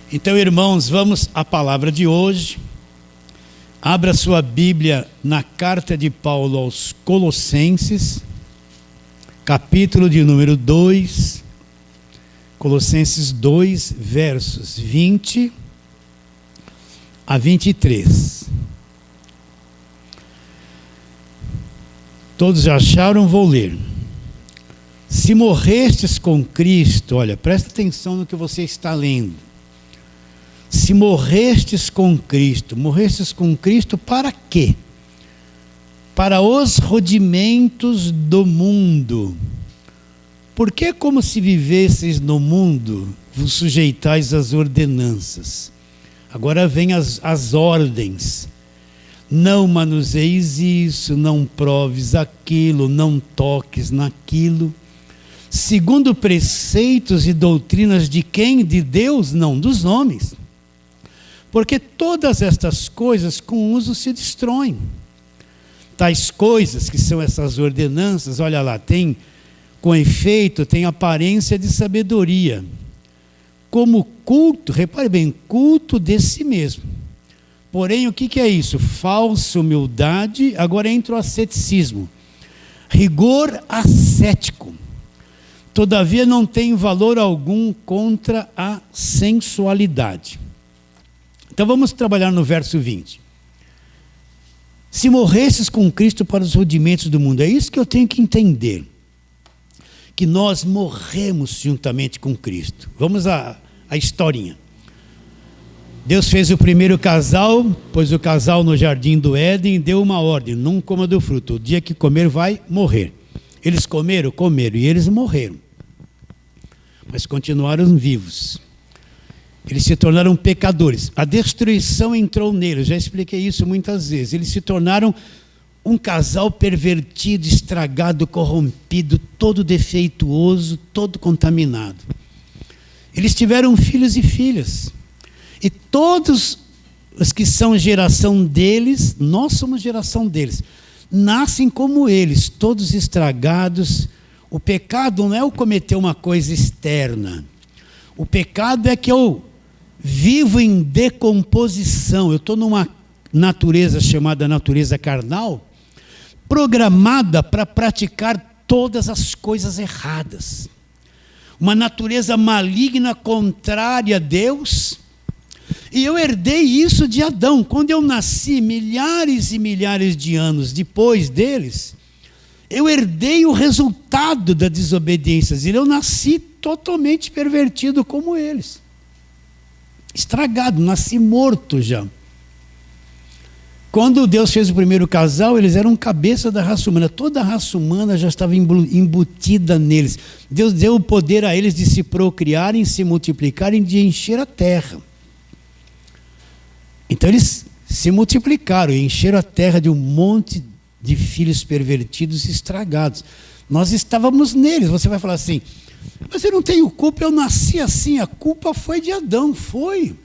Então, irmãos, vamos à palavra de hoje. Abra sua Bíblia na carta de Paulo aos Colossenses, capítulo de número 2, Colossenses 2, versos 20 a 23. Todos já acharam? Vou ler. Se morrestes com Cristo, olha, presta atenção no que você está lendo. Se morrestes com Cristo para quê? Para os rudimentos do mundo. Porque como se vivesseis no mundo, vos sujeitais às ordenanças. Agora vem as ordens. Não manuseis isso, não proves aquilo, não toques naquilo. Segundo preceitos e doutrinas de quem? De Deus? Não, dos homens. Porque todas estas coisas com uso se destroem. Tais coisas que são essas ordenanças, olha lá, com efeito, tem aparência de sabedoria. Como culto, repare bem, culto de si mesmo. Porém, o que é isso? Falsa humildade, agora entra o asceticismo. Rigor ascético. Todavia não tem valor algum contra a sensualidade. Então vamos trabalhar no verso 20. Se morresses com Cristo para os rudimentos do mundo, é isso que eu tenho que entender. Que nós morremos juntamente com Cristo. Vamos à historinha. Deus fez o primeiro casal, pôs o casal no jardim do Éden e deu uma ordem: não coma do fruto, o dia que comer vai morrer. Eles comeram e eles morreram. Mas continuaram vivos. Eles se tornaram pecadores. A destruição entrou neles, já expliquei isso muitas vezes. Eles se tornaram um casal pervertido, estragado, corrompido, todo defeituoso, todo contaminado. Eles tiveram filhos e filhas. E todos os que são geração deles, nós somos geração deles, nascem como eles, todos estragados. O pecado não é eu cometer uma coisa externa. O pecado é que eu vivo em decomposição. Eu estou numa natureza chamada natureza carnal, programada para praticar todas as coisas erradas. Uma natureza maligna, contrária a Deus. E eu herdei isso de Adão. Quando eu nasci, milhares e milhares de anos depois deles, eu herdei o resultado da desobediência. Eu nasci totalmente pervertido como eles. Estragado, nasci morto já. Quando Deus fez o primeiro casal, eles eram cabeça da raça humana. Toda a raça humana já estava embutida neles. Deus deu o poder a eles de se procriarem, se multiplicarem, de encher a terra. Então eles se multiplicaram e encheram a terra de um monte de filhos pervertidos e estragados. Nós estávamos neles. Você vai falar assim: mas eu não tenho culpa, eu nasci assim. A culpa foi de Adão, foi.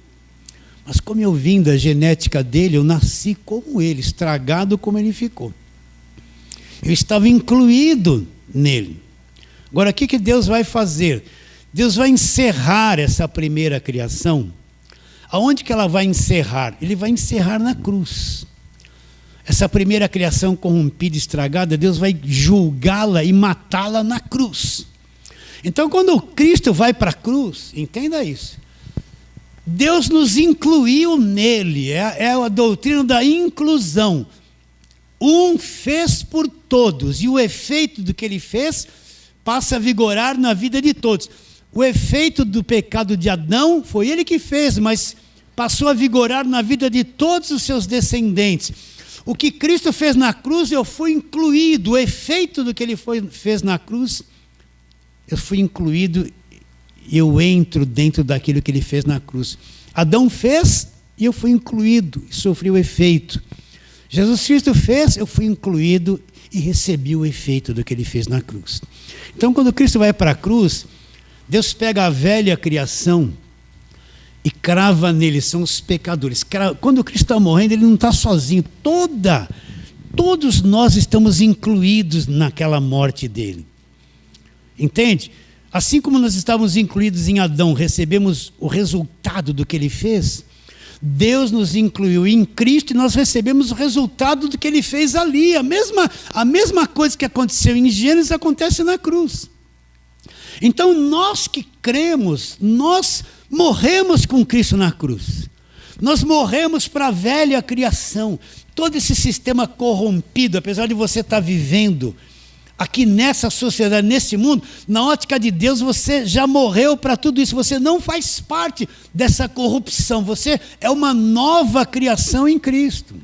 Mas como eu vim da genética dele, eu nasci como ele, estragado como ele ficou. Eu estava incluído nele. Agora, o que Deus vai fazer? Deus vai encerrar essa primeira criação. Aonde que ela vai encerrar? Ele vai encerrar na cruz. Essa primeira criação corrompida, estragada, Deus vai julgá-la e matá-la na cruz. Então, quando Cristo vai para a cruz, entenda isso. Deus nos incluiu nele, é a doutrina da inclusão. Um fez por todos, e o efeito do que ele fez passa a vigorar na vida de todos. O efeito do pecado de Adão foi ele que fez, mas passou a vigorar na vida de todos os seus descendentes. O que Cristo fez na cruz, eu fui incluído. O efeito do que ele fez na cruz, eu fui incluído. Eu entro dentro daquilo que ele fez na cruz. Adão fez e eu fui incluído e sofri o efeito. Jesus Cristo fez, eu fui incluído e recebi o efeito do que ele fez na cruz. Então, quando Cristo vai para a cruz, Deus pega a velha criação e crava neles, são os pecadores. Quando Cristo está morrendo, ele não está sozinho. Todos nós estamos incluídos naquela morte dele. Entende? Assim como nós estávamos incluídos em Adão, recebemos o resultado do que ele fez, Deus nos incluiu em Cristo e nós recebemos o resultado do que ele fez ali. A mesma coisa que aconteceu em Gênesis acontece na cruz. Então nós que cremos, nós morremos com Cristo na cruz. Nós morremos para a velha criação. Todo esse sistema corrompido, apesar de você estar vivendo aqui nessa sociedade, nesse mundo, na ótica de Deus, você já morreu para tudo isso. Você não faz parte dessa corrupção. Você é uma nova criação em Cristo.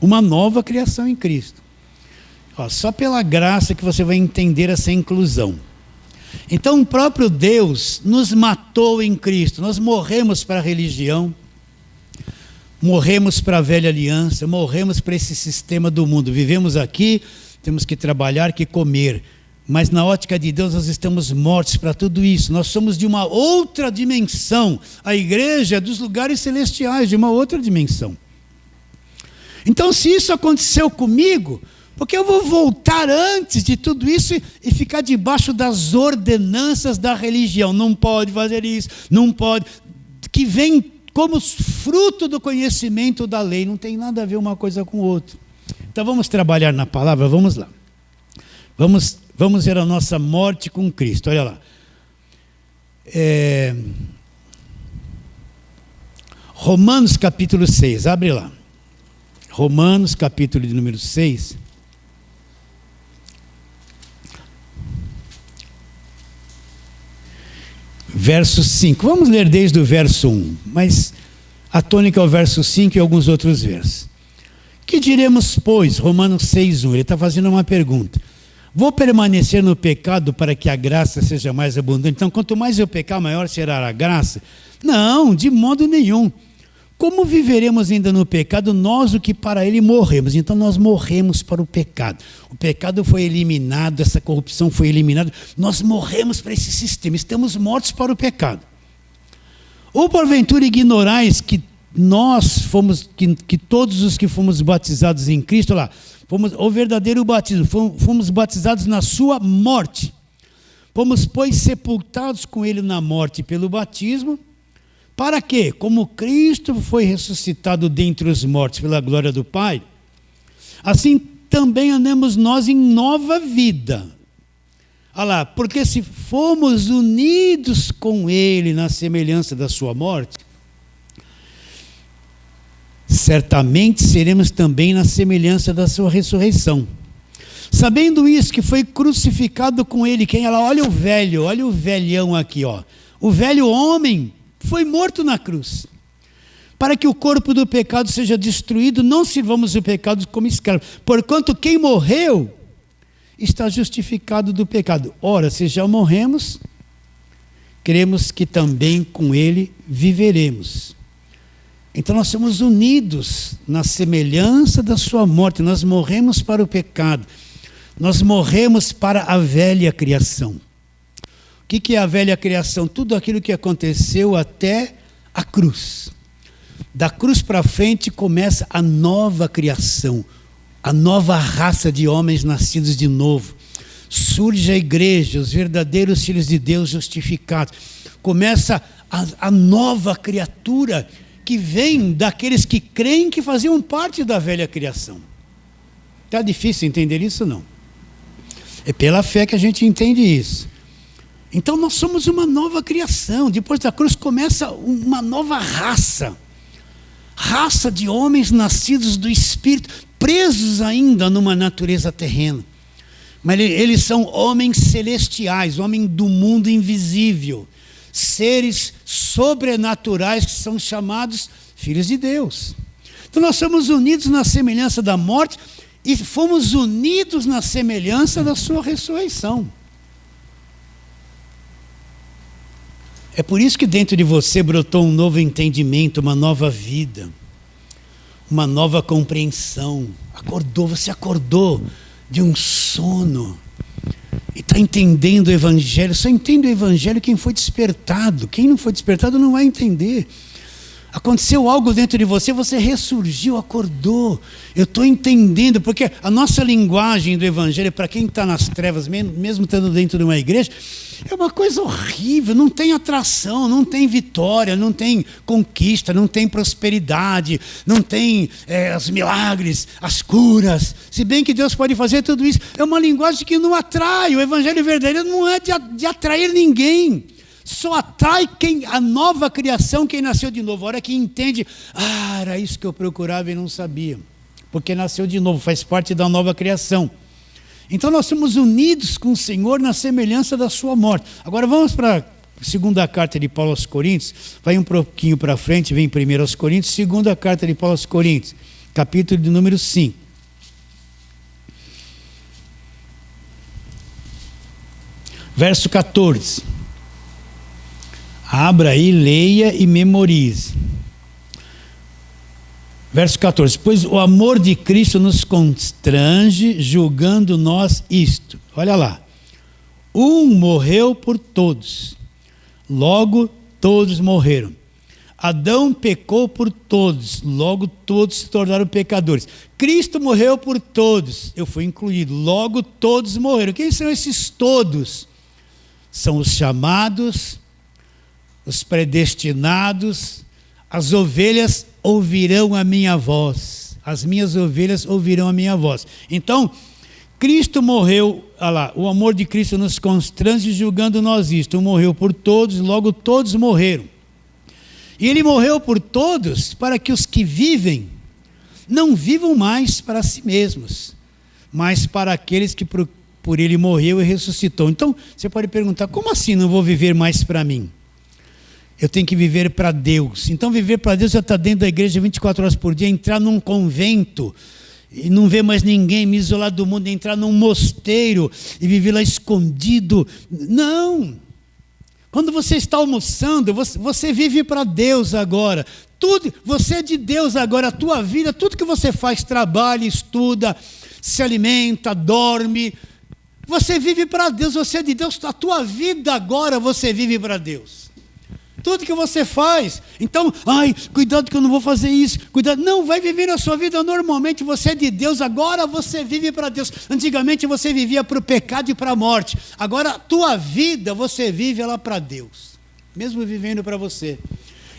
Uma nova criação em Cristo. Só pela graça que você vai entender essa inclusão. Então, o próprio Deus nos matou em Cristo. Nós morremos para a religião, morremos para a velha aliança, morremos para esse sistema do mundo. Vivemos aqui, temos que trabalhar, que comer. Mas na ótica de Deus nós estamos mortos para tudo isso. Nós somos de uma outra dimensão. A igreja é dos lugares celestiais, de uma outra dimensão. Então, se isso aconteceu comigo, porque eu vou voltar antes de tudo isso e ficar debaixo das ordenanças da religião. Não pode fazer isso, não pode. Que vem como fruto do conhecimento da lei. Não tem nada a ver uma coisa com outra. Então vamos trabalhar na palavra, vamos lá. Vamos ver a nossa morte com Cristo. Olha lá. Romanos capítulo 6, abre lá. Romanos capítulo de número 6. Verso 5, vamos ler desde o verso 1, mas a tônica é o verso 5 e alguns outros versos. Que diremos, pois? Romanos 6:1, ele está fazendo uma pergunta. Vou permanecer no pecado para que a graça seja mais abundante? Então, quanto mais eu pecar, maior será a graça? Não, de modo nenhum. Como viveremos ainda no pecado, nós o que para ele morremos? Então nós morremos para o pecado. O pecado foi eliminado, essa corrupção foi eliminada. Nós morremos para esse sistema, estamos mortos para o pecado. Ou porventura ignorais que nós fomos, que todos os que fomos batizados em Cristo, lá, fomos o verdadeiro batismo, fomos batizados na sua morte. Fomos, pois, sepultados com ele na morte pelo batismo. Para quê? Como Cristo foi ressuscitado dentre os mortos pela glória do Pai, assim também andemos nós em nova vida. Olha lá, porque se fomos unidos com Ele na semelhança da sua morte, certamente seremos também na semelhança da sua ressurreição. Sabendo isso, que foi crucificado com Ele, quem ela, olha o velhão aqui, ó. O velho homem foi morto na cruz, para que o corpo do pecado seja destruído, não sirvamos o pecado como escravo, porquanto quem morreu está justificado do pecado. Ora, se já morremos, cremos que também com ele viveremos. Então nós somos unidos na semelhança da sua morte, nós morremos para o pecado, nós morremos para a velha criação. O que é a velha criação? Tudo aquilo que aconteceu até a cruz. Da cruz para frente começa a nova criação, a nova raça de homens nascidos de novo. Surge a igreja, os verdadeiros filhos de Deus justificados. Começa a nova criatura que vem daqueles que creem que faziam parte da velha criação. Está difícil entender isso, não? É pela fé que a gente entende isso. Então nós somos uma nova criação. Depois da cruz começa uma nova raça. Raça de homens nascidos do Espírito, presos ainda numa natureza terrena. Mas eles são homens celestiais, homens do mundo invisível. Seres sobrenaturais que são chamados filhos de Deus. Então nós somos unidos na semelhança da morte e fomos unidos na semelhança da sua ressurreição. É por isso que dentro de você brotou um novo entendimento, uma nova vida, uma nova compreensão. Você acordou de um sono e está entendendo o Evangelho. Só entende o Evangelho quem foi despertado. Quem não foi despertado não vai entender. Aconteceu algo dentro de você, você ressurgiu, acordou. Eu estou entendendo, porque a nossa linguagem do Evangelho, para quem está nas trevas, mesmo estando dentro de uma igreja, é uma coisa horrível, não tem atração, não tem vitória, não tem conquista, não tem prosperidade, não tem os milagres, as curas. Se bem que Deus pode fazer tudo isso, é uma linguagem que não atrai. O Evangelho verdadeiro não é de atrair ninguém. Só atrai a nova criação, quem nasceu de novo. A hora que entende, era isso que eu procurava e não sabia. Porque nasceu de novo, faz parte da nova criação. Então nós somos unidos com o Senhor na semelhança da sua morte. Agora vamos para a segunda carta de Paulo aos Coríntios. Vai um pouquinho para frente, vem primeiro aos Coríntios. Segunda carta de Paulo aos Coríntios, capítulo de número 5. Verso 14. Abra aí, leia e memorize. Verso 14. Pois o amor de Cristo nos constrange, julgando nós isto. Olha lá. Um morreu por todos. Logo todos morreram. Adão pecou por todos. Logo todos se tornaram pecadores. Cristo morreu por todos. Eu fui incluído. Logo todos morreram. Quem são esses todos? São os chamados, os predestinados. As ovelhas ouvirão a minha voz. As minhas ovelhas ouvirão a minha voz. Então, Cristo morreu, olha lá, o amor de Cristo nos constrange, julgando nós isto. Um morreu por todos, logo todos morreram. E ele morreu por todos para que os que vivem não vivam mais para si mesmos, mas para aqueles que por ele morreu e ressuscitou. Então, você pode perguntar, como assim não vou viver mais para mim? Eu tenho que viver para Deus. Então viver para Deus já está dentro da igreja 24 horas por dia, entrar num convento e não ver mais ninguém, me isolar do mundo, entrar num mosteiro e viver lá escondido. Não! Quando você está almoçando, você vive para Deus agora. Tudo, você é de Deus agora, a tua vida, tudo que você faz, trabalha, estuda, se alimenta, dorme, você vive para Deus, você é de Deus, a tua vida agora você vive para Deus. Tudo que você faz, então, cuidado que eu não vou fazer isso, cuidado, não, vai viver a sua vida normalmente, você é de Deus, agora você vive para Deus. Antigamente você vivia para o pecado e para a morte, agora a tua vida você vive ela para Deus, mesmo vivendo para você.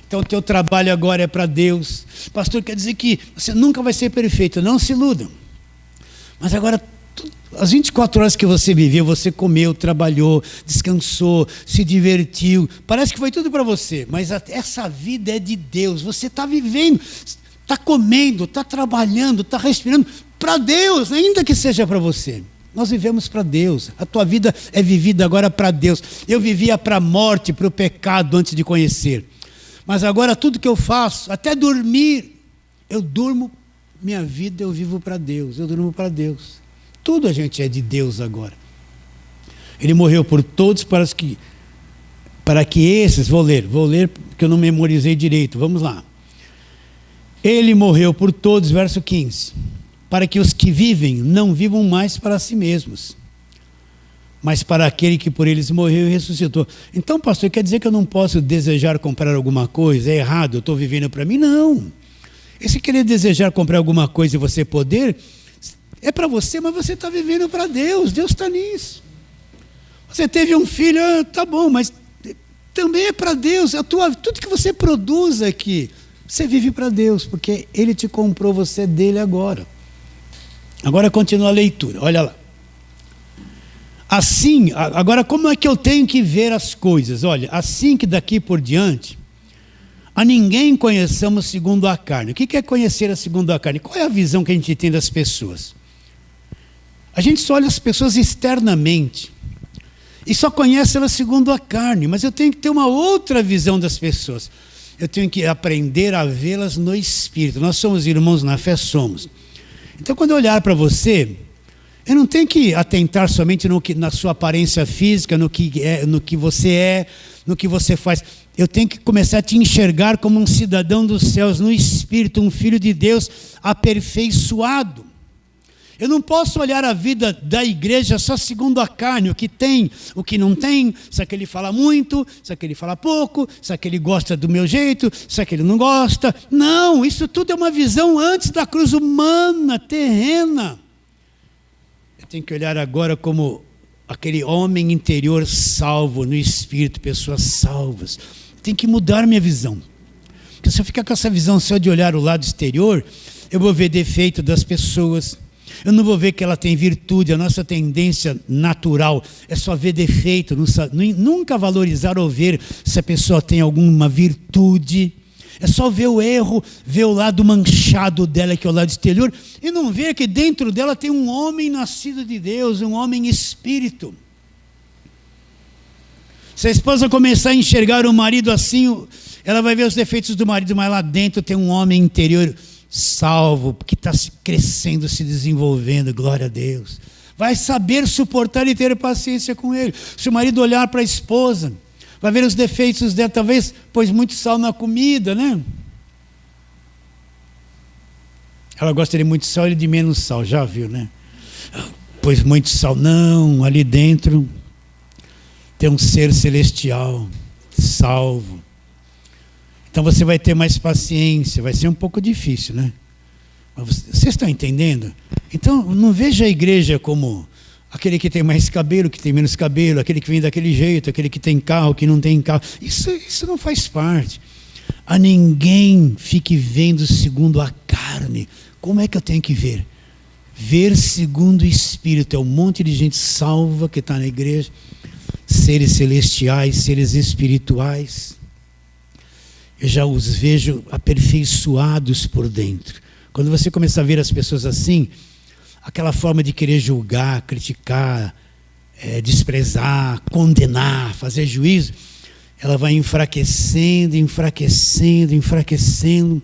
Então o teu trabalho agora é para Deus. Pastor, quer dizer que você nunca vai ser perfeito, não se iludam. Mas agora, as 24 horas que você viveu, você comeu, trabalhou, descansou, se divertiu, parece que foi tudo para você, mas essa vida é de Deus, você está vivendo, está comendo, está trabalhando, está respirando para Deus, ainda que seja para você. Nós vivemos para Deus, a tua vida é vivida agora para Deus. Eu vivia para a morte, para o pecado antes de conhecer, mas agora tudo que eu faço, até dormir, eu durmo, minha vida eu vivo para Deus, eu durmo para Deus. Tudo a gente é de Deus agora. Ele morreu por todos para que esses, vou ler porque eu não memorizei direito, vamos lá. Ele morreu por todos, verso 15, para que os que vivem não vivam mais para si mesmos, mas para aquele que por eles morreu e ressuscitou. Então, pastor, quer dizer que eu não posso desejar comprar alguma coisa? É errado, eu estou vivendo para mim? Não. Esse querer desejar comprar alguma coisa e você poder, é para você, mas você está vivendo para Deus. Deus está nisso. Você teve um filho, tá bom, mas também é para Deus. Tudo que você produz aqui, você vive para Deus, porque Ele te comprou, você é dele agora. Agora continua a leitura, olha lá. Assim, agora como é que eu tenho que ver as coisas? Olha, assim que daqui por diante, a ninguém conheçamos segundo a carne. O que é conhecer a segundo a carne? Qual é a visão que a gente tem das pessoas? A gente só olha as pessoas externamente e só conhece elas segundo a carne, mas eu tenho que ter uma outra visão das pessoas. Eu tenho que aprender a vê-las no Espírito. Nós somos irmãos na fé, somos. Então, quando eu olhar para você, eu não tenho que atentar somente na sua aparência física, no que você é, no que você faz. Eu tenho que começar a te enxergar como um cidadão dos céus, no Espírito, um filho de Deus aperfeiçoado. Eu não posso olhar a vida da igreja só segundo a carne, o que tem, o que não tem, se aquele fala muito, se aquele fala pouco, se aquele gosta do meu jeito, se aquele não gosta. Não, isso tudo é uma visão antes da cruz humana, terrena. Eu tenho que olhar agora como aquele homem interior salvo no espírito, pessoas salvas. Tem que mudar minha visão. Porque se eu ficar com essa visão só de olhar o lado exterior, eu vou ver defeito das pessoas. Eu não vou ver que ela tem virtude. A nossa tendência natural é só ver defeito, nunca valorizar ou ver se a pessoa tem alguma virtude. É só ver o erro, ver o lado manchado dela, que é o lado exterior, e não ver que dentro dela tem um homem nascido de Deus, um homem espírito. Se a esposa começar a enxergar o marido assim, ela vai ver os defeitos do marido, mas lá dentro tem um homem interior salvo, que está crescendo, se desenvolvendo, glória a Deus. Vai saber suportar e ter paciência com ele. Se o marido olhar para a esposa, vai ver os defeitos dela, talvez pôs muito sal na comida, né? Ela gosta de muito sal, ele de menos sal, já viu, né? Pôs muito sal. Não, ali dentro tem um ser celestial, salvo. Então você vai ter mais paciência, vai ser um pouco difícil, né? Mas vocês estão entendendo? Então não veja a igreja como aquele que tem mais cabelo, que tem menos cabelo, aquele que vem daquele jeito, aquele que tem carro, que não tem carro. Isso não faz parte. A ninguém fique vendo segundo a carne. Como é que eu tenho que ver? Ver segundo o Espírito. É um monte de gente salva que está na igreja. Seres celestiais, seres espirituais. Eu já os vejo aperfeiçoados por dentro. Quando você começar a ver as pessoas assim, aquela forma de querer julgar, criticar, desprezar, condenar, fazer juízo, ela vai enfraquecendo, enfraquecendo, enfraquecendo.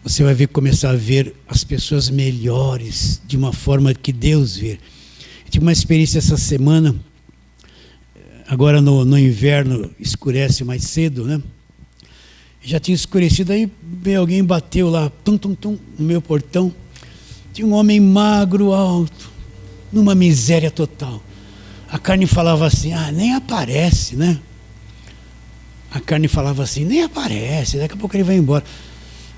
Você vai começar a ver as pessoas melhores, de uma forma que Deus vê. Eu tive uma experiência essa semana. Agora no inverno escurece mais cedo, né? Já tinha escurecido, aí alguém bateu lá, tum, tum, tum, no meu portão. Tinha um homem magro, alto, numa miséria total. A carne falava assim, nem aparece, né? A carne falava assim, nem aparece, daqui a pouco ele vai embora.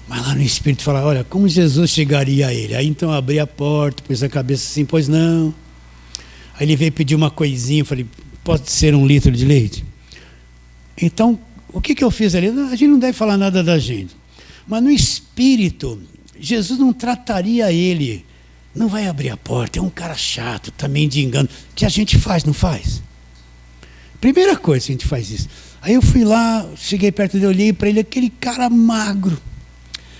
Mas lá no Espírito falava, olha, como Jesus chegaria a ele? Aí então eu abri a porta, pus a cabeça assim, pois não. Aí ele veio pedir uma coisinha, eu falei, pode ser 1 litro de leite? Então, o que eu fiz ali? A gente não deve falar nada da gente. Mas no Espírito, Jesus não trataria ele, não vai abrir a porta, é um cara chato, também de engano, que a gente faz, não faz? Primeira coisa que a gente faz isso. Aí eu fui lá, cheguei perto dele, olhei para ele, aquele cara magro,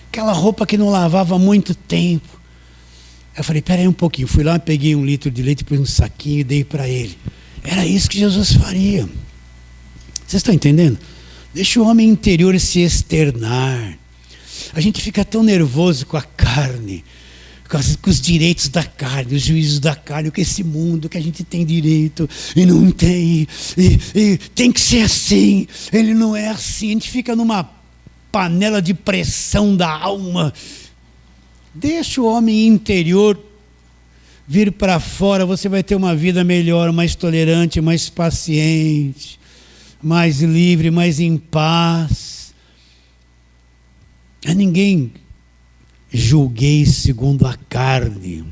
aquela roupa que não lavava há muito tempo. Eu falei, peraí um pouquinho, fui lá, peguei 1 litro de leite, pus um saquinho e dei para ele. Era isso que Jesus faria. Vocês estão entendendo? Deixa o homem interior se externar. A gente fica tão nervoso com a carne, com os direitos da carne, os juízos da carne, com esse mundo que a gente tem direito e não tem, e tem que ser assim, ele não é assim. A gente fica numa panela de pressão da alma. Deixa o homem interior vir para fora, você vai ter uma vida melhor, mais tolerante, mais paciente, mais livre, mais em paz. A ninguém julguei segundo a carne.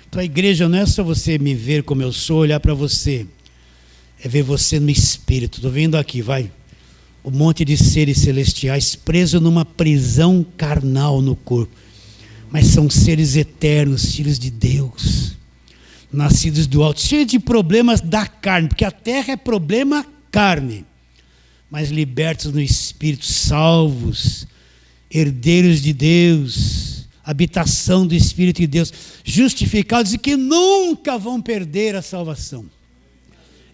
Então a igreja não é só você me ver como eu sou, olhar para você, é ver você no Espírito. Estou vendo aqui, vai, um monte de seres celestiais presos numa prisão carnal no corpo, mas são seres eternos, filhos de Deus, nascidos do alto, cheios de problemas da carne, porque a terra é problema carne, mas libertos no Espírito, salvos, herdeiros de Deus, habitação do Espírito de Deus, justificados e que nunca vão perder a salvação.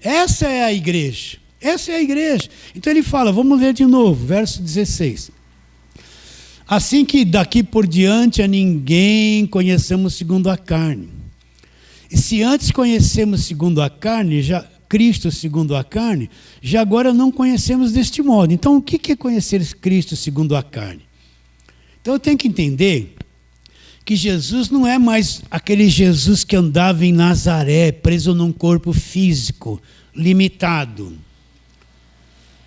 Essa é a igreja. Essa é a igreja. Então ele fala, vamos ler de novo, verso 16. Assim que daqui por diante a ninguém conheçamos segundo a carne. E se antes conhecemos segundo a carne, já Cristo segundo a carne, já agora não conhecemos deste modo. Então o que é conhecer Cristo segundo a carne? Então eu tenho que entender que Jesus não é mais aquele Jesus que andava em Nazaré, preso num corpo físico, limitado.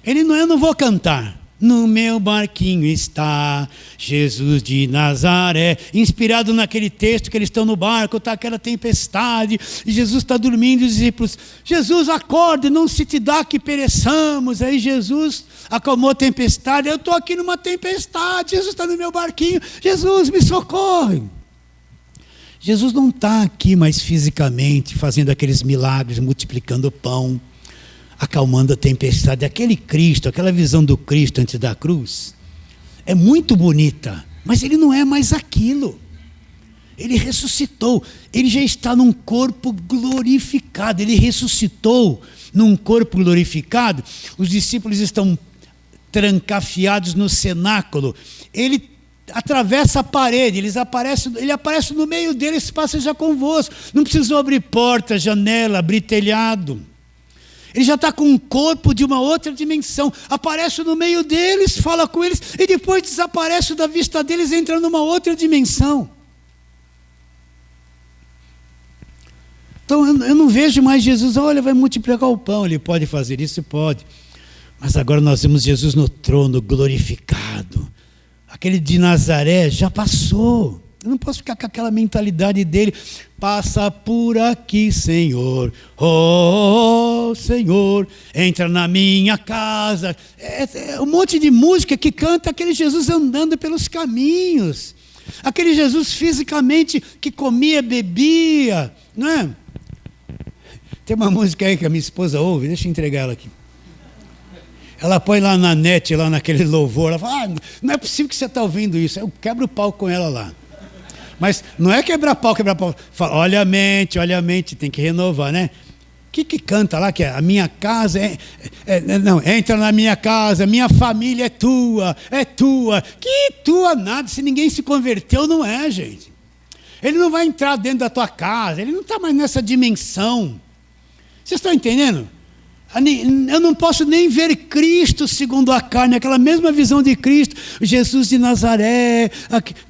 Ele não é, eu não vou cantar. No meu barquinho está Jesus de Nazaré, inspirado naquele texto que eles estão no barco, está aquela tempestade, e Jesus está dormindo, e os discípulos, Jesus, acorda, não se te dá que pereçamos. Aí Jesus acalmou a tempestade, eu estou aqui numa tempestade, Jesus está no meu barquinho, Jesus me socorre. Jesus não está aqui mais fisicamente, fazendo aqueles milagres, multiplicando o pão, acalmando a tempestade. Aquele Cristo, aquela visão do Cristo antes da cruz, é muito bonita, mas ele não é mais aquilo. Ele ressuscitou, ele já está num corpo glorificado, ele ressuscitou num corpo glorificado. Os discípulos estão trancafiados no cenáculo, ele atravessa a parede, ele aparece no meio deles, passa já convosco, não precisou abrir porta, janela, abrir telhado. Ele já está com um corpo de uma outra dimensão, aparece no meio deles, fala com eles, e depois desaparece da vista deles, entra numa outra dimensão. Então eu não vejo mais Jesus, olha, vai multiplicar o pão, ele pode fazer isso, pode. Mas agora nós vemos Jesus no trono, glorificado. Aquele de Nazaré já passou. Eu não posso ficar com aquela mentalidade dele, passa por aqui, Senhor, oh Senhor, entra na minha casa. É um monte de música que canta aquele Jesus andando pelos caminhos, aquele Jesus fisicamente que comia, bebia, não é? Tem uma música aí que a minha esposa ouve, deixa eu entregar ela aqui. Ela põe lá na net, lá naquele louvor, ela fala, não é possível que você está ouvindo isso, eu quebro o pau com ela lá. Mas não é quebrar pau. Fala, olha a mente, tem que renovar, né? O que canta lá, que é a minha casa, não, entra na minha casa, minha família é tua. Que tua nada, se ninguém se converteu, não é, gente. Ele não vai entrar dentro da tua casa, ele não está mais nessa dimensão. Vocês estão entendendo? Eu não posso nem ver Cristo segundo a carne, aquela mesma visão de Cristo, Jesus de Nazaré.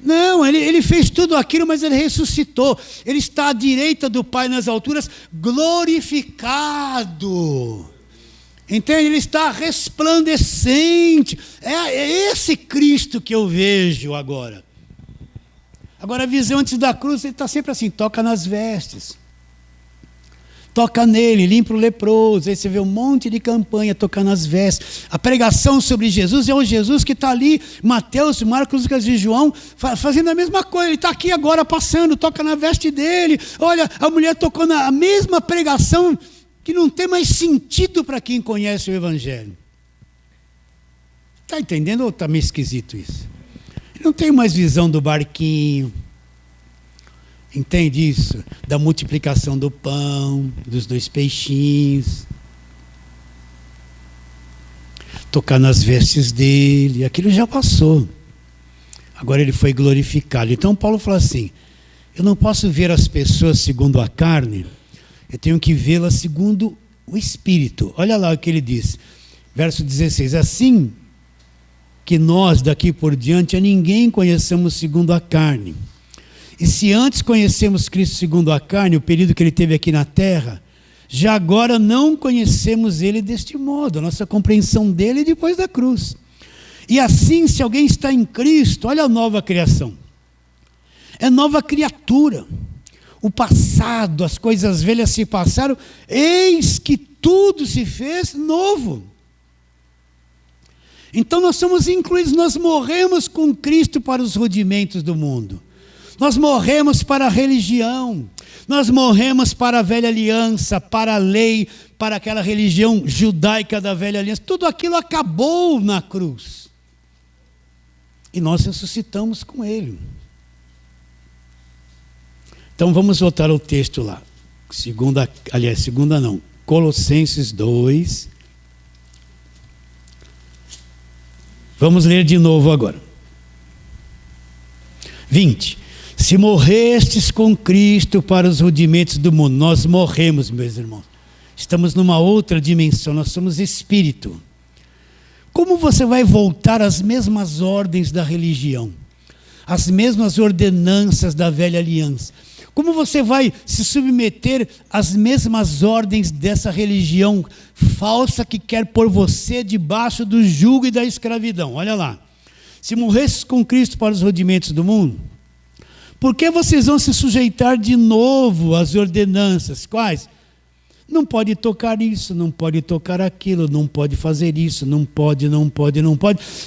Não, ele fez tudo aquilo, mas ele ressuscitou. Ele está à direita do Pai nas alturas, glorificado. Entende? Ele está resplandecente. É esse Cristo que eu vejo agora. Agora a visão antes da cruz, ele está sempre assim, toca nas vestes. Toca nele, limpa o leproso. Aí você vê um monte de campanha tocar nas vestes. A pregação sobre Jesus é o Jesus que está ali, Mateus, Marcos, Lucas e João, fazendo a mesma coisa. Ele está aqui agora passando, toca na veste dele. Olha, a mulher tocou na mesma pregação que não tem mais sentido para quem conhece o Evangelho. Está entendendo ou está meio esquisito isso? Não tem mais visão do barquinho. Entende isso? Da multiplicação do pão, dos 2 peixinhos. Tocar nas vestes dele, aquilo já passou. Agora ele foi glorificado. Então Paulo fala assim, eu não posso ver as pessoas segundo a carne, eu tenho que vê-las segundo o Espírito. Olha lá o que ele diz, verso 16, assim que nós daqui por diante a ninguém conheçamos segundo a carne. E se antes conhecemos Cristo segundo a carne, o período que ele teve aqui na terra, já agora não conhecemos ele deste modo, a nossa compreensão dele depois da cruz. E assim, se alguém está em Cristo, olha a nova criação, é nova criatura. O passado, as coisas velhas se passaram, eis que tudo se fez novo. Então nós somos incluídos, nós morremos com Cristo para os rudimentos do mundo. Nós morremos para a religião, nós morremos para a velha aliança, para a lei, para aquela religião judaica da velha aliança. Tudo aquilo acabou na cruz. E nós ressuscitamos com ele. Então vamos voltar ao texto lá. Colossenses 2. Vamos ler de novo agora. 20. Se morrestes com Cristo para os rudimentos do mundo, nós morremos, meus irmãos. Estamos numa outra dimensão, nós somos espírito. Como você vai voltar às mesmas ordens da religião? as mesmas ordenanças da velha aliança? Como você vai se submeter às mesmas ordens dessa religião falsa que quer pôr você debaixo do jugo e da escravidão? Olha lá. Se morresses com Cristo para os rudimentos do mundo, por que vocês vão se sujeitar de novo às ordenanças? Quais? Não pode tocar isso, não pode tocar aquilo, não pode fazer isso, não pode.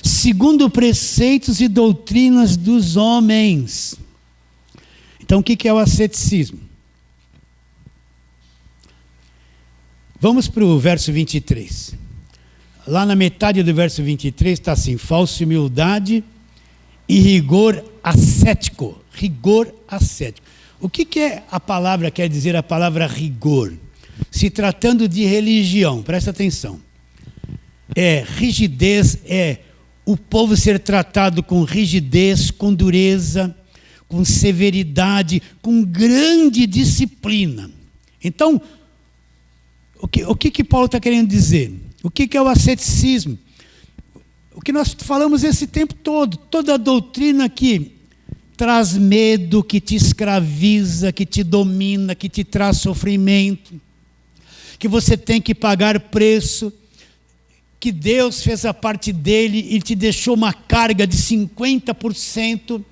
Segundo preceitos e doutrinas dos homens. Então, o que é o asceticismo? Vamos para o verso 23. Lá na metade do verso 23 está assim: falsa humildade e rigor ascético. Rigor ascético. O que é a palavra, quer dizer a palavra rigor? Se tratando de religião, presta atenção. Rigidez, o povo ser tratado com rigidez, com dureza, com severidade, com grande disciplina. Então, o que Paulo está querendo dizer? O que é o asceticismo? O que nós falamos esse tempo todo, toda a doutrina que traz medo, que te escraviza, que te domina, que te traz sofrimento, que você tem que pagar preço, que Deus fez a parte dele e te deixou uma carga de 50%,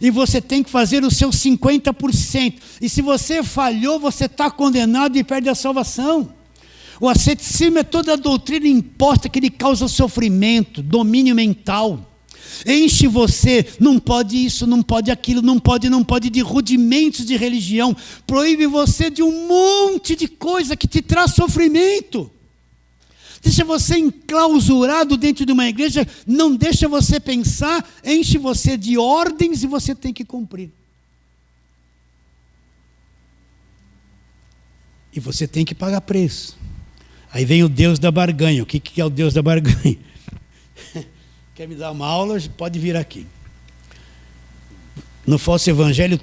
e você tem que fazer os seus 50%. E se você falhou, você está condenado e perde a salvação. O asceticismo é toda a doutrina imposta que lhe causa sofrimento, domínio mental. Enche você, não pode isso, não pode aquilo, não pode, de rudimentos de religião. Proíbe você de um monte de coisa que te traz sofrimento. Deixa você enclausurado dentro de uma igreja, não deixa você pensar, enche você de ordens e você tem que cumprir. E você tem que pagar preço. Aí vem o Deus da barganha. O que é o Deus da barganha? Quer me dar uma aula? Pode vir aqui. No falso evangelho,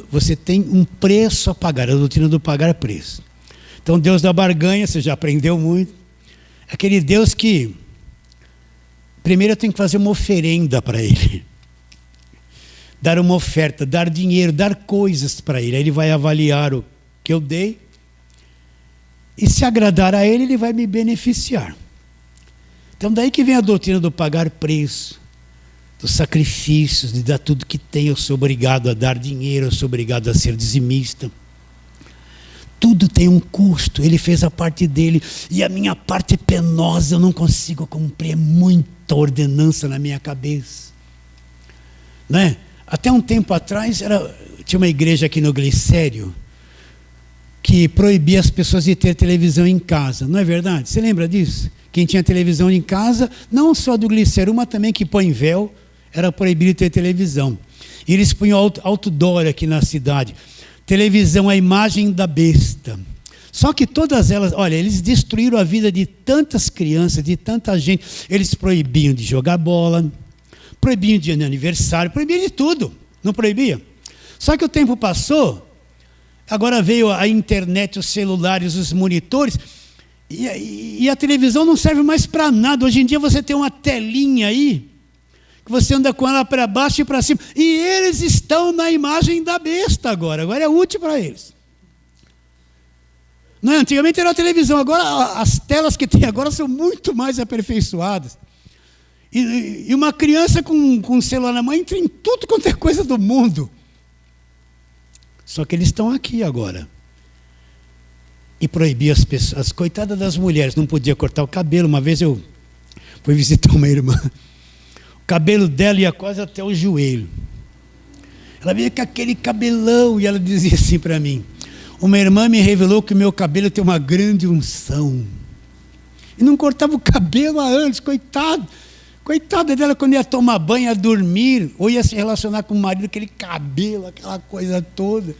você tem um preço a pagar, a doutrina do pagar preço. Então, Deus da barganha, você já aprendeu muito. Aquele Deus que, primeiro eu tenho que fazer uma oferenda para Ele. Dar uma oferta, dar dinheiro, dar coisas para Ele. Aí Ele vai avaliar o que eu dei. E se agradar a Ele, Ele vai me beneficiar. Então daí que vem a doutrina do pagar preço, dos sacrifícios, de dar tudo que tem. Eu sou obrigado a dar dinheiro, eu sou obrigado a ser dizimista. Tudo tem um custo, Ele fez a parte dele, e a minha parte é penosa, eu não consigo cumprir, é muita ordenança na minha cabeça. Não é? Até um tempo atrás, tinha uma igreja aqui no Glicério, que proibia as pessoas de ter televisão em casa, não é verdade? Você lembra disso? Quem tinha televisão em casa, não só do Glicério, mas também que põe véu, era proibido ter televisão. E eles punham outdoor aqui na cidade. Televisão, a imagem da besta. Só que todas elas, olha, eles destruíram a vida de tantas crianças, de tanta gente. Eles proibiam de jogar bola, proibiam de aniversário, proibiam de tudo. Não proibia? Só que o tempo passou, agora veio a internet, os celulares, os monitores, e a televisão não serve mais para nada. Hoje em dia você tem uma telinha aí, que você anda com ela para baixo e para cima, e eles estão na imagem da besta agora é útil para eles. Não é? Antigamente era a televisão, agora as telas que tem agora são muito mais aperfeiçoadas. E uma criança com um celular na mão entra em tudo quanto é coisa do mundo. Só que eles estão aqui agora. E proibir as pessoas, as coitadas das mulheres, não podia cortar o cabelo. Uma vez eu fui visitar uma irmã. O cabelo dela ia quase até o joelho. Ela veio com aquele cabelão e ela dizia assim para mim: uma irmã me revelou que o meu cabelo tem uma grande unção. E não cortava o cabelo há anos, coitado. Coitada dela quando ia tomar banho, ia dormir, ou ia se relacionar com o marido, aquele cabelo, aquela coisa toda.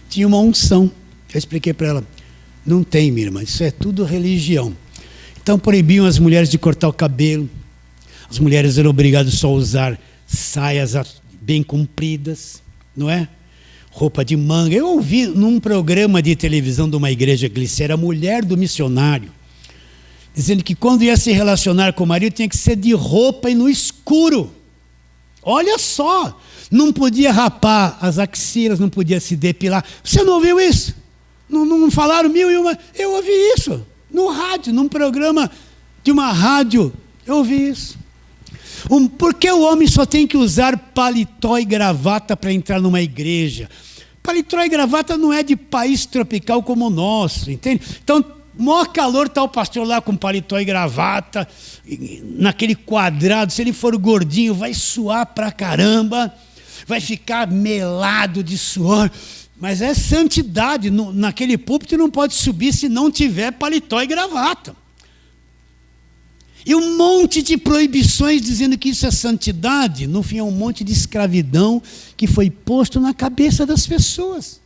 Tinha uma unção. Eu expliquei para ela: não tem, minha irmã, isso é tudo religião. Então proibiam as mulheres de cortar o cabelo. As mulheres eram obrigadas só a usar saias bem compridas, não é? Roupa de manga. Eu ouvi num programa de televisão de uma igreja glicéria, a mulher do missionário, dizendo que quando ia se relacionar com o marido tinha que ser de roupa e no escuro. Olha só, não podia rapar as axilas, não podia se depilar. Você não ouviu isso? Não falaram 1001? Eu ouvi isso no rádio, num programa de uma rádio. Eu ouvi isso. Por que o homem só tem que usar paletó e gravata para entrar numa igreja? Paletó e gravata não é de país tropical como o nosso, entende? Então, maior calor, está o pastor lá com paletó e gravata, naquele quadrado. Se ele for gordinho, vai suar pra caramba, vai ficar melado de suor. Mas é santidade. Naquele púlpito não pode subir se não tiver paletó e gravata. E um monte de proibições dizendo que isso é santidade. No fim, é um monte de escravidão que foi posto na cabeça das pessoas.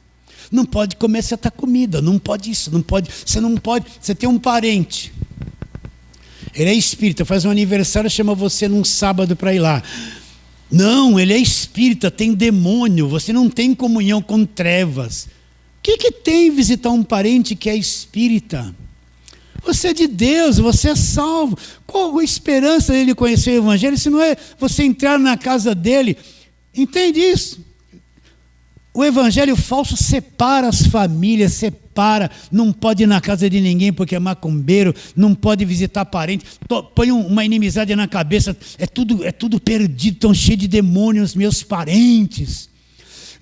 Não pode comer certa comida, não pode isso, não pode. Você tem um parente, ele é espírita, faz um aniversário, chama você num sábado para ir lá. Não, ele é espírita, tem demônio, você não tem comunhão com trevas. O que tem visitar um parente que é espírita? Você é de Deus, você é salvo. Qual a esperança dele conhecer o evangelho se não é você entrar na casa dele? Entende isso? O evangelho falso separa as famílias, não pode ir na casa de ninguém porque é macumbeiro, não pode visitar parente, põe uma inimizade na cabeça, é tudo perdido, estão cheios de demônios meus parentes.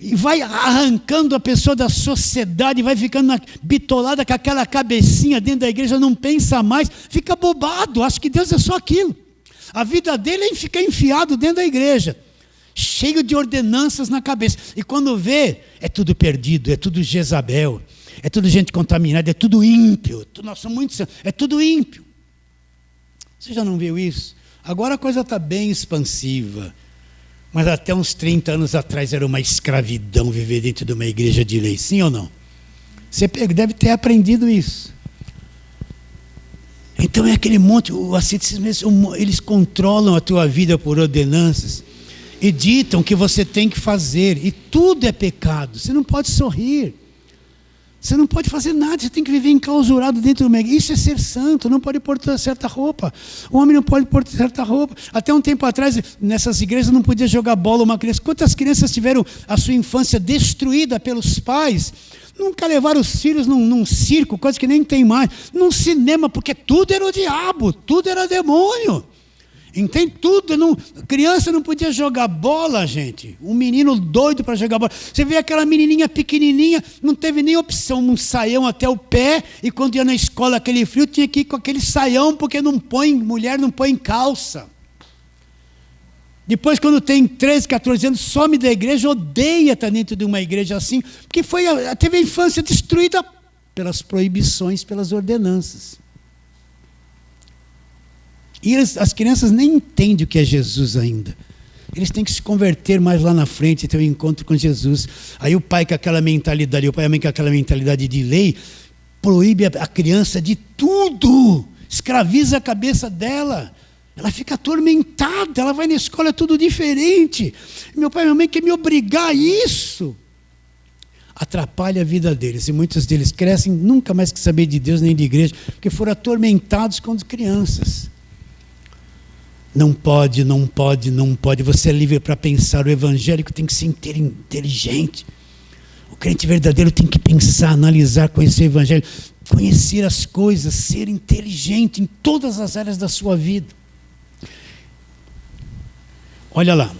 E vai arrancando a pessoa da sociedade, vai ficando bitolada com aquela cabecinha dentro da igreja, não pensa mais, fica bobado, acha que Deus é só aquilo. A vida dele é ficar enfiado dentro da igreja, cheio de ordenanças na cabeça. E quando vê, é tudo perdido, é tudo Jezabel, é tudo gente contaminada, é tudo ímpio. Nós somos muito santos, é tudo ímpio. Você já não viu isso? Agora a coisa está bem expansiva. Mas até uns 30 anos atrás era uma escravidão viver dentro de uma igreja de lei, sim ou não? Você deve ter aprendido isso. Então é aquele monte, o asceticismo, eles controlam a tua vida por ordenanças e ditam o que você tem que fazer, e tudo é pecado. Você não pode sorrir, você não pode fazer nada, você tem que viver enclausurado dentro de uma igreja. Isso é ser santo, não pode pôr certa roupa. O homem não pode pôr certa roupa. Até um tempo atrás, nessas igrejas não podia jogar bola uma criança. Quantas crianças tiveram a sua infância destruída pelos pais? Nunca levaram os filhos num circo, coisa que nem tem mais. Num cinema, porque tudo era o diabo, tudo era demônio. Entende? Tudo. Criança não podia jogar bola, gente. Um menino doido para jogar bola. Você vê aquela menininha pequenininha, não teve nem opção, um saião até o pé, e quando ia na escola aquele frio, tinha que ir com aquele saião, porque mulher não põe calça. Depois, quando tem 13, 14 anos, some da igreja, odeia estar dentro de uma igreja assim, porque teve a infância destruída pelas proibições, pelas ordenanças. E as crianças nem entendem o que é Jesus ainda. Eles têm que se converter mais lá na frente, ter um encontro com Jesus. Aí o pai com aquela mentalidade, o pai e a mãe com aquela mentalidade de lei, proíbe a criança de tudo, escraviza a cabeça dela. Ela fica atormentada, ela vai na escola, é tudo diferente. Meu pai e minha mãe querem me obrigar a isso. Atrapalha a vida deles. E muitos deles crescem, nunca mais querem saber de Deus nem de igreja, porque foram atormentados quando crianças. Não pode. Você é livre para pensar. O evangélico tem que ser inteligente. O crente verdadeiro tem que pensar, analisar, conhecer o evangelho, conhecer as coisas, ser inteligente em todas as áreas da sua vida. Olha lá.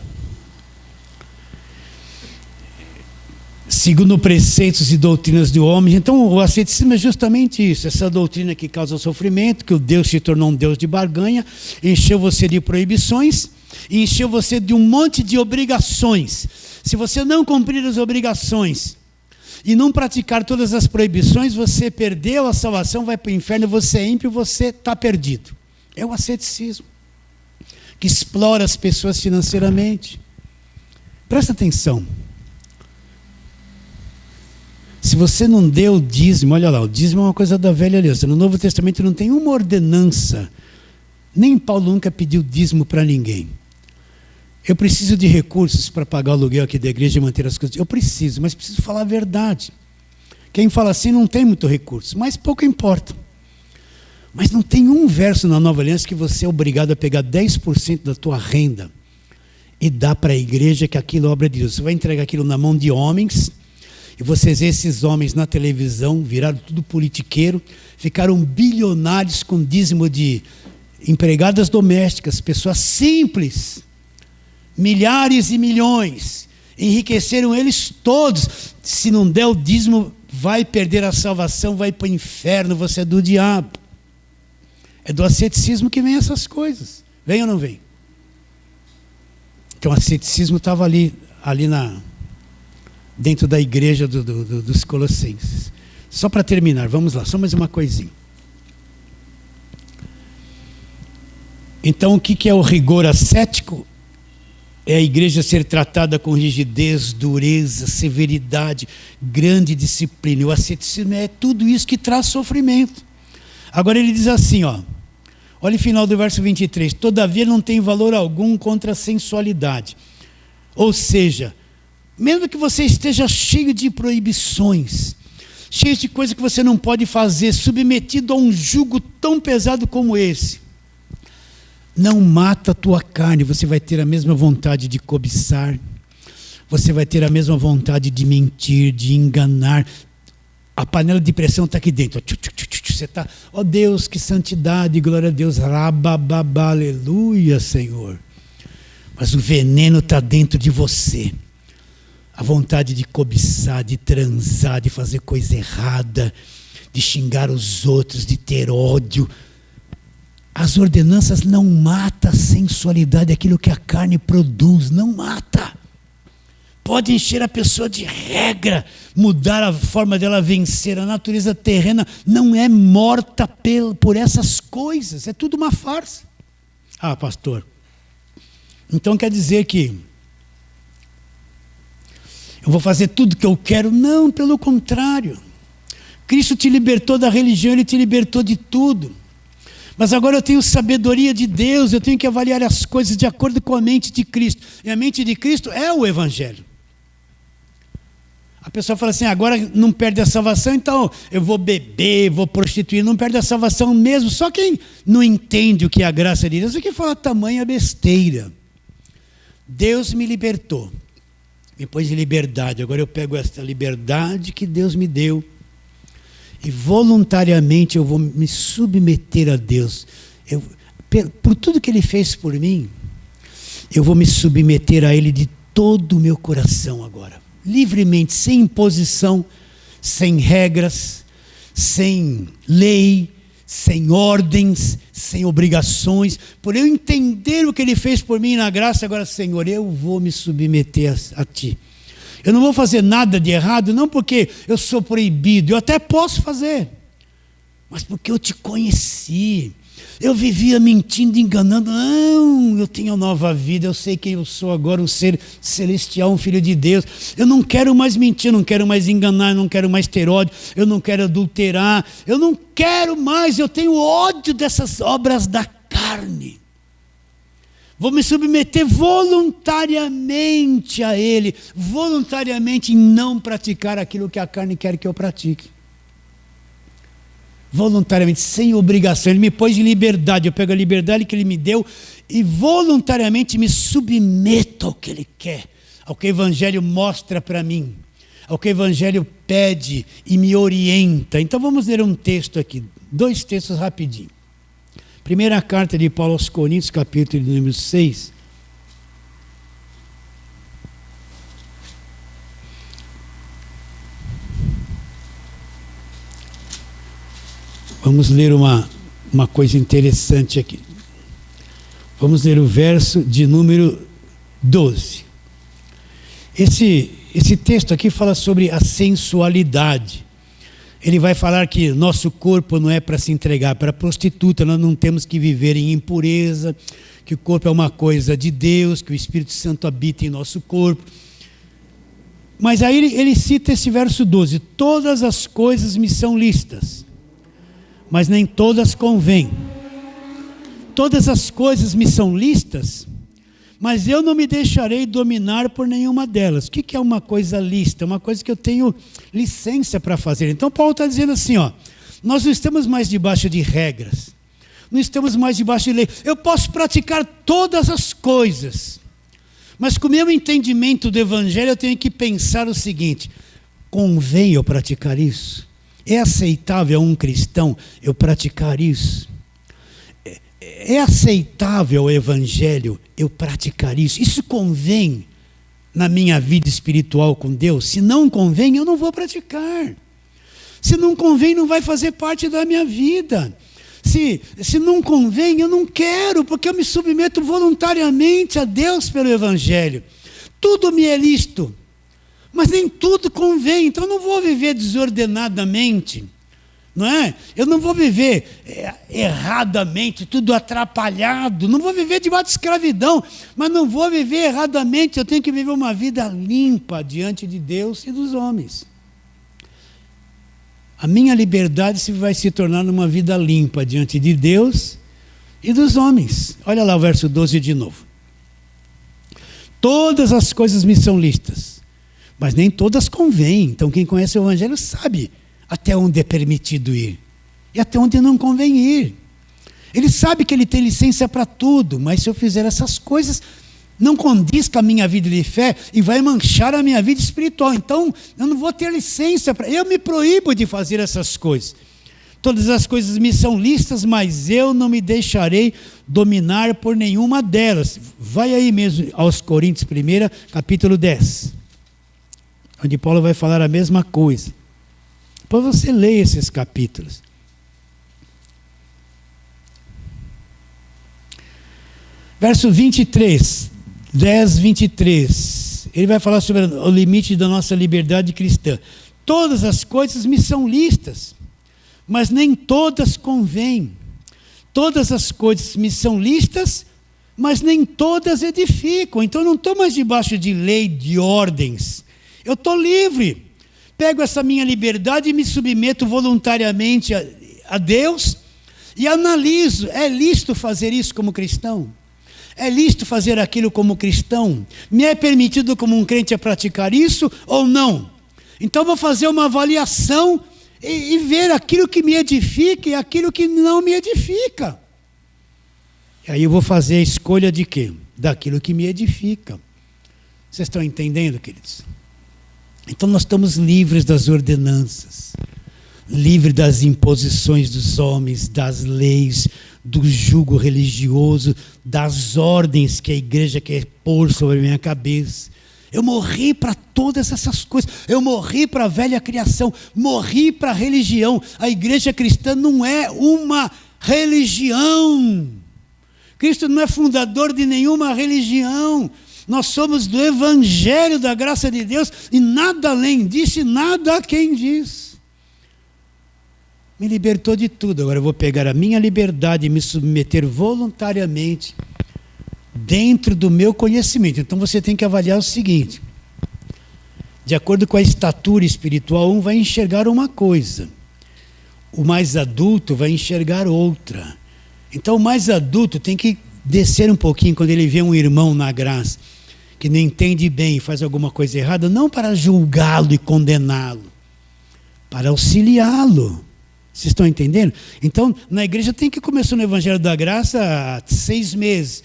Segundo preceitos e doutrinas do homem. Então o asceticismo é justamente isso, essa doutrina que causa sofrimento, que o Deus se tornou um Deus de barganha, encheu você de proibições, e encheu você de um monte de obrigações. Se você não cumprir as obrigações e não praticar todas as proibições, você perdeu a salvação, vai para o inferno, você é ímpio, você está perdido. É o asceticismo, que explora as pessoas financeiramente. Presta atenção. Se você não deu o dízimo, olha lá, o dízimo é uma coisa da velha aliança. No Novo Testamento não tem uma ordenança. Nem Paulo nunca pediu dízimo para ninguém. Eu preciso de recursos para pagar o aluguel aqui da igreja e manter as coisas. Eu preciso, mas preciso falar a verdade. Quem fala assim não tem muito recurso, mas pouco importa. Mas não tem um verso na Nova Aliança que você é obrigado a pegar 10% da tua renda e dá para a igreja que aquilo é obra de Deus. Você vai entregar aquilo na mão de homens, e vocês, esses homens na televisão, viraram tudo politiqueiro, ficaram bilionários com dízimo de empregadas domésticas, pessoas simples, milhares e milhões, enriqueceram eles todos. Se não der o dízimo, vai perder a salvação, vai para o inferno, você é do diabo. É do asceticismo que vem essas coisas. Vem ou não vem? Então o asceticismo estava ali dentro da igreja dos Colossenses. Só para terminar, vamos lá, só mais uma coisinha. Então o que é o rigor ascético? É a igreja ser tratada com rigidez, dureza, severidade, grande disciplina. O asceticismo é tudo isso que traz sofrimento. Agora ele diz assim, olha o final do verso 23. Todavia não tem valor algum contra a sensualidade. Ou seja, mesmo que você esteja cheio de proibições, cheio de coisas que você não pode fazer, submetido a um jugo tão pesado como esse, não mata a tua carne, você vai ter a mesma vontade de cobiçar, você vai ter a mesma vontade de mentir, de enganar. A panela de pressão está aqui dentro. Você está, ó Deus, que santidade, glória a Deus, rabababa, aleluia, Senhor. Mas o veneno está dentro de você. A vontade de cobiçar, de transar, de fazer coisa errada, de xingar os outros, de ter ódio. As ordenanças não matam a sensualidade, aquilo que a carne produz, não mata. Pode encher a pessoa de regra, mudar a forma dela vencer. A natureza terrena não é morta por essas coisas, é tudo uma farsa. Ah, pastor, então quer dizer que eu vou fazer tudo que eu quero? Não, pelo contrário. Cristo te libertou da religião, Ele te libertou de tudo. Mas agora eu tenho sabedoria de Deus, eu tenho que avaliar as coisas de acordo com a mente de Cristo. E a mente de Cristo é o Evangelho. A pessoa fala assim, agora não perde a salvação, então eu vou beber, vou prostituir, não perde a salvação mesmo. Só quem não entende o que é a graça de Deus é que fala tamanha besteira. Deus me libertou, me pôs em liberdade, agora eu pego essa liberdade que Deus me deu, e voluntariamente eu vou me submeter a Deus. Por tudo que Ele fez por mim, eu vou me submeter a Ele de todo o meu coração agora. Livremente, sem imposição, sem regras, sem lei, sem ordens, sem obrigações. Por eu entender o que Ele fez por mim na graça, agora, Senhor, eu vou me submeter a Ti. Eu não vou fazer nada de errado, não porque eu sou proibido, eu até posso fazer, mas porque eu te conheci. Eu vivia mentindo, enganando. Não, eu tenho nova vida, eu sei quem eu sou agora, um ser celestial, um filho de Deus. Eu não quero mais mentir, eu não quero mais enganar, eu não quero mais ter ódio, eu não quero adulterar, eu não quero mais, eu tenho ódio dessas obras da carne. Vou me submeter voluntariamente a Ele, voluntariamente em não praticar aquilo que a carne quer que eu pratique. Voluntariamente, sem obrigação. Ele me pôs em liberdade, eu pego a liberdade que Ele me deu e voluntariamente me submeto ao que Ele quer, ao que o Evangelho mostra para mim, ao que o Evangelho pede e me orienta. Então vamos ler um texto aqui, 2 textos rapidinho. Primeira carta de Paulo aos Coríntios, capítulo número 6. Vamos ler uma coisa interessante aqui. Vamos ler o verso de número 12. Esse texto aqui fala sobre a sensualidade. Ele vai falar que nosso corpo não é para se entregar para prostituta, nós não temos que viver em impureza, que o corpo é uma coisa de Deus, que o Espírito Santo habita em nosso corpo. Mas aí ele cita esse verso 12: todas as coisas me são lícitas, mas nem todas convêm. Todas as coisas me são lícitas, mas eu não me deixarei dominar por nenhuma delas. O que é uma coisa lícita? Uma coisa que eu tenho licença para fazer. Então Paulo está dizendo assim, nós não estamos mais debaixo de regras, não estamos mais debaixo de lei. Eu posso praticar todas as coisas, Mas com o meu entendimento do Evangelho, eu tenho que pensar o seguinte: convém eu praticar isso? É aceitável a um cristão eu praticar isso? É aceitável ao Evangelho eu praticar isso? Isso convém na minha vida espiritual com Deus? Se não convém, eu não vou praticar. Se não convém, não vai fazer parte da minha vida. Se não convém, eu não quero, porque eu me submeto voluntariamente a Deus pelo Evangelho. Tudo me é lícito, mas nem tudo convém. Então eu não vou viver desordenadamente, não é? Eu não vou viver erradamente, tudo atrapalhado. Não vou viver debaixo de escravidão, mas não vou viver erradamente. Eu tenho que viver uma vida limpa diante de Deus e dos homens. A minha liberdade vai se tornar uma vida limpa diante de Deus e dos homens. Olha lá o verso 12 de novo. Todas as coisas me são lícitas, mas nem todas convêm. Então quem conhece o Evangelho sabe até onde é permitido ir e até onde não convém ir. Ele sabe que ele tem licença para tudo, mas se eu fizer essas coisas, não condiz com a minha vida de fé e vai manchar a minha vida espiritual. Então, eu não vou ter licença para... Eu me proíbo de fazer essas coisas. Todas as coisas me são lícitas, mas eu não me deixarei dominar por nenhuma delas. Vai aí mesmo aos Coríntios 1, capítulo 10, onde Paulo vai falar a mesma coisa. Depois você lê esses capítulos. Verso 23... 10, 23, ele vai falar sobre o limite da nossa liberdade cristã. Todas as coisas me são lícitas, mas nem todas convêm. Todas as coisas me são lícitas, mas nem todas edificam. Então eu não estou mais debaixo de lei, de ordens. Eu estou livre. Pego essa minha liberdade e me submeto voluntariamente a Deus e analiso. É lícito fazer isso como cristão? É lícito fazer aquilo como cristão? Me é permitido como um crente a praticar isso ou não? Então vou fazer uma avaliação e ver aquilo que me edifica e aquilo que não me edifica. E aí eu vou fazer a escolha de quê? Daquilo que me edifica. Vocês estão entendendo, queridos? Então nós estamos livres das ordenanças, livres das imposições dos homens, das leis, do jugo religioso, das ordens que a igreja quer pôr sobre a minha cabeça. Eu morri para todas essas coisas. Eu morri para a velha criação, morri para a religião. A igreja cristã não é uma religião. Cristo não é fundador de nenhuma religião. Nós somos do Evangelho da graça de Deus e nada além disso, nada a quem diz. Me libertou de tudo. Agora eu vou pegar a minha liberdade e me submeter voluntariamente dentro do meu conhecimento. Então você tem que avaliar o seguinte: de acordo com a estatura espiritual, um vai enxergar uma coisa, o mais adulto vai enxergar outra. Então o mais adulto tem que descer um pouquinho quando ele vê um irmão na graça que não entende bem e faz alguma coisa errada, não para julgá-lo e condená-lo, para auxiliá-lo. Vocês estão entendendo? Então, na igreja tem que começar no Evangelho da Graça há 6 meses.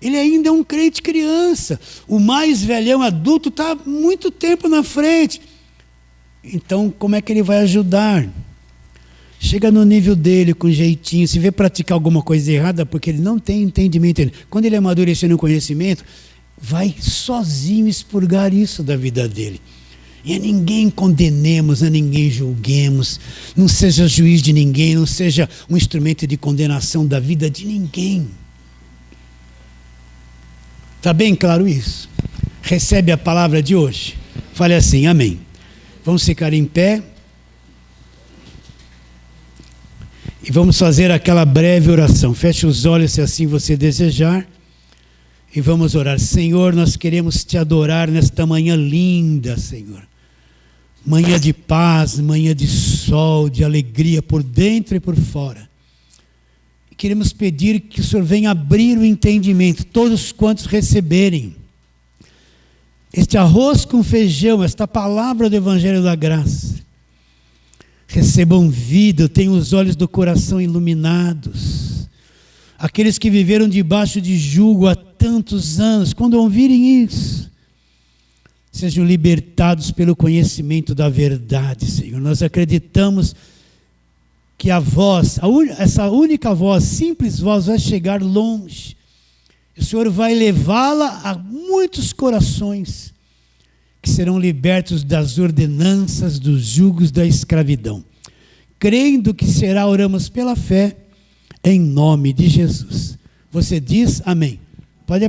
Ele ainda é um crente criança. O mais velhão adulto está muito tempo na frente. Então, como é que ele vai ajudar? Chega no nível dele, com jeitinho. Se vê praticar alguma coisa errada, porque ele não tem entendimento. Quando ele amadurecer no conhecimento, vai sozinho expurgar isso da vida dele. E a ninguém condenemos, a ninguém julguemos. Não seja juiz de ninguém, não seja um instrumento de condenação da vida de ninguém. Está bem claro isso? Recebe a palavra de hoje? Fale assim, amém. Vamos ficar em pé. E vamos fazer aquela breve oração. Feche os olhos se assim você desejar. E vamos orar. Senhor, nós queremos te adorar nesta manhã linda, Senhor. Manhã de paz, manhã de sol, de alegria por dentro e por fora. E queremos pedir que o Senhor venha abrir o entendimento, todos quantos receberem este arroz com feijão, esta palavra do Evangelho da Graça. Recebam vida, tenham os olhos do coração iluminados. Aqueles que viveram debaixo de jugo até tantos anos, quando ouvirem isso, sejam libertados pelo conhecimento da verdade, Senhor. Nós acreditamos que a voz, essa única voz, simples voz, vai chegar longe. O Senhor vai levá-la a muitos corações que serão libertos das ordenanças, dos jugos da escravidão. Crendo que será, oramos pela fé, em nome de Jesus. Você diz amém.